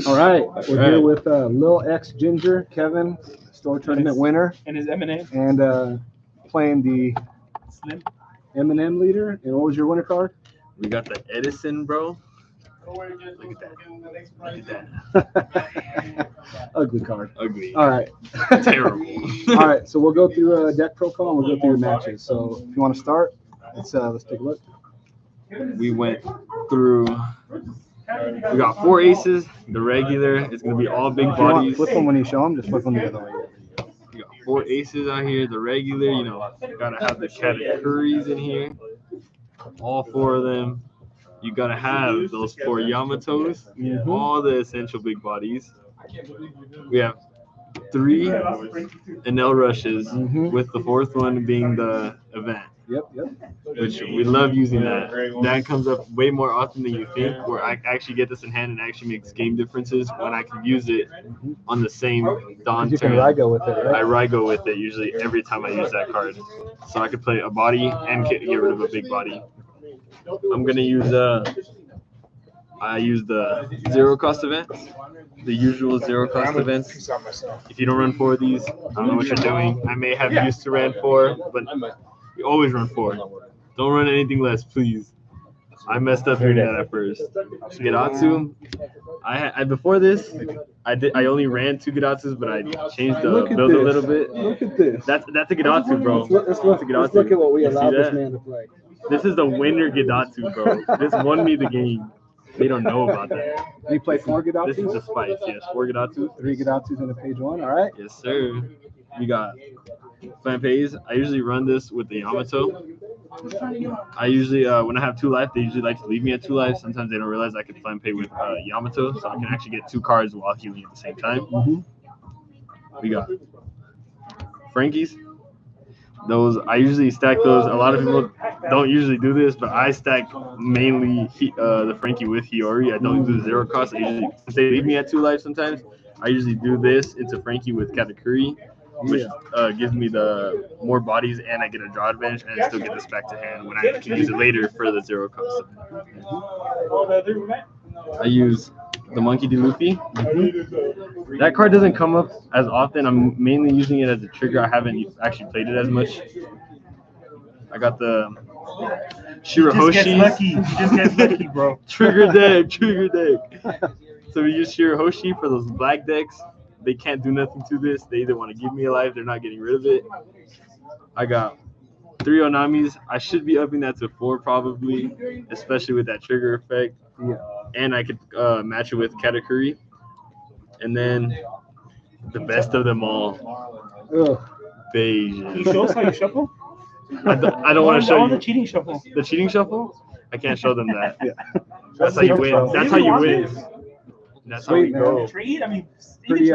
All right, we're here with LilxGinger, Kevin, store tournament winner, and his M&M. And playing the Slim. M&M leader. And what was your winner card? We got the Edison, bro. Look at that. Ugly card. Ugly. All right. Terrible. All right, so we'll go through deck profile and we'll go through your matches. So if you want to start, let's take a look. We went through. We got 4 aces. The regular. It's gonna be all big bodies. Flip them when you show them. Just flip them the other way. We got 4 aces out here. The regular. You know, gotta have the categories in here. All 4 of them. You gotta have those 4 Yamatos. Mhm. All the essential big bodies. We have 3 Enel rushes, with the 4th one being the event. Yep. Which we love using that. That comes up way more often than you think, where I actually get this in hand and actually makes game differences when I can use it on the same dawn You can turn. Rygo with it, I right? Rygo with it usually every time I use that card. So I could play a body and get rid of a big body. I'm going to use I use the 0 cost events, the usual 0 cost events. If you don't run 4 of these, I don't know what you're doing. I may have used to run 4, but you always run 4. Don't run anything less, please. I messed up doing that at first. Gidatsu. I before this, I only ran 2 Gidatsus, but I changed the build a little bit. Look at this. That's a Gidatsu, bro. Let's look at what we allowed this man to play. This is the winner Gidatsu, bro. This won me the game. They don't know about that. You play 4 Gidatsus? This is the spice, yes. 4 Gidatsus. 3 Gidatsus in a page 1, all right? Yes, sir. We got Flampeys. I usually run this with the Yamato. I usually, when I have 2 life, they usually like to leave me at 2 life. Sometimes they don't realize I can Flampay with Yamato, so I can actually get 2 cards while healing at the same time. We got Frankies. Those, I usually stack those. A lot of people don't usually do this, but I stack mainly the Frankie with Hiyori. I don't do the 0 cost. I usually, since they leave me at 2 life sometimes, I usually do this into Frankie with Katakuri, which gives me the more bodies, and I get a draw advantage, and I still get this back to hand when I can use it later for the 0 cost. I use the Monkey D. Luffy. That card doesn't come up as often. I'm mainly using it as a trigger. I haven't actually played it as much. I got the Shirahoshi. He just gets lucky, bro. Trigger deck. So we use Shirahoshi for those black decks. They can't do nothing to this. They either want to give me a life, they're not getting rid of it. I got 3 Onamis. I should be upping that to 4 probably, especially with that trigger effect. Yeah. And I could match it with Katakuri. And then the best of them all, Beige. Can you show us how you shuffle? I don't want to show you. the cheating shuffle. The cheating shuffle? I can't show them that. Yeah. That's how you win. That's how you win. That's how we go. Trade? I mean, Pretty,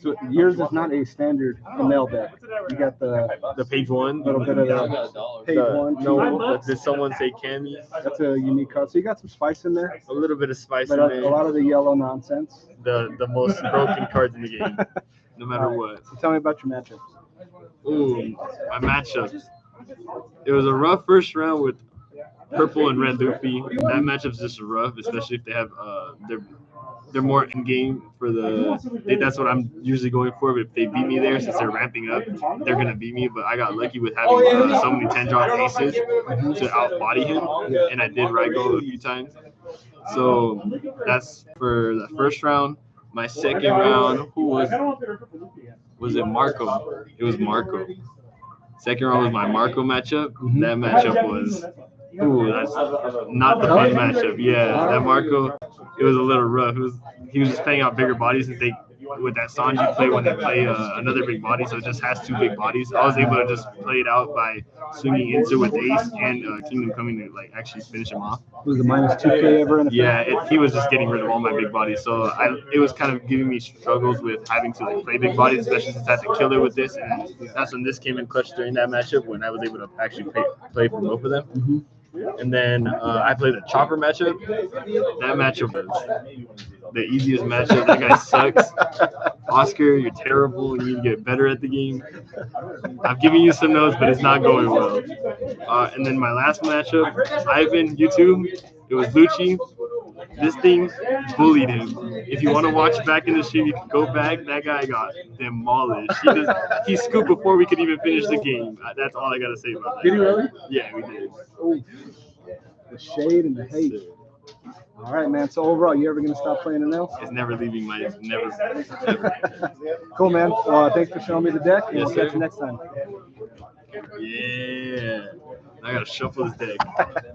so yours is not a standard Enel deck. You got The page 1. little bit of the page 1. No, did someone say Cammy? That's a unique card. So you got some spice in there, A little bit of spice but in a there. lot of the yellow nonsense. The most broken cards in the game, no matter what. So tell me about your matchups. Ooh, my matchups. It was a rough first round with purple and red Luffy. That matchup's just rough, especially if they have they're more in game for that's what I'm usually going for. But if they beat me there, since they're ramping up, they're gonna beat me. But I got lucky with having so many 10-drop aces to outbody him, and I did Rygo a few times. So that's for the first round. My second round, who was it? Marco. It was Marco. Second round was my Marco matchup. That matchup was, that's not the fun matchup. Yeah, that Marco, it was a little rough. He was just playing out bigger bodies and with that Sanji play when they play another big body, so it just has 2 big bodies. I was able to just play it out by swinging into with Ace and Kingdom Coming to like actually finish him off. Was the minus 2K ever in the Yeah, he was just getting rid of all my big bodies, so it was kind of giving me struggles with having to like play big bodies, especially since I had to kill it with this, and that's when this came in clutch during that matchup when I was able to actually play for both of them. And then I played a chopper matchup. That matchup was the easiest matchup. That guy sucks. Oscar, you're terrible. You need to get better at the game. I've given you some notes, but it's not going well. And then my last matchup, Ivan, YouTube, it was Lucci. This thing bullied him. If you want to watch back in the stream, you can go back. That guy got demolished. He scooped before we could even finish the game. That's all I got to say about that. Did he really? Yeah, we did. Ooh, the shade and the hate. All right, man. So overall, you ever gonna stop playing Enel? It's never leaving my never. Cool, man. Well, thanks for showing me the deck, and Yes, we'll catch sir. you next time. Yeah. I gotta shuffle this deck.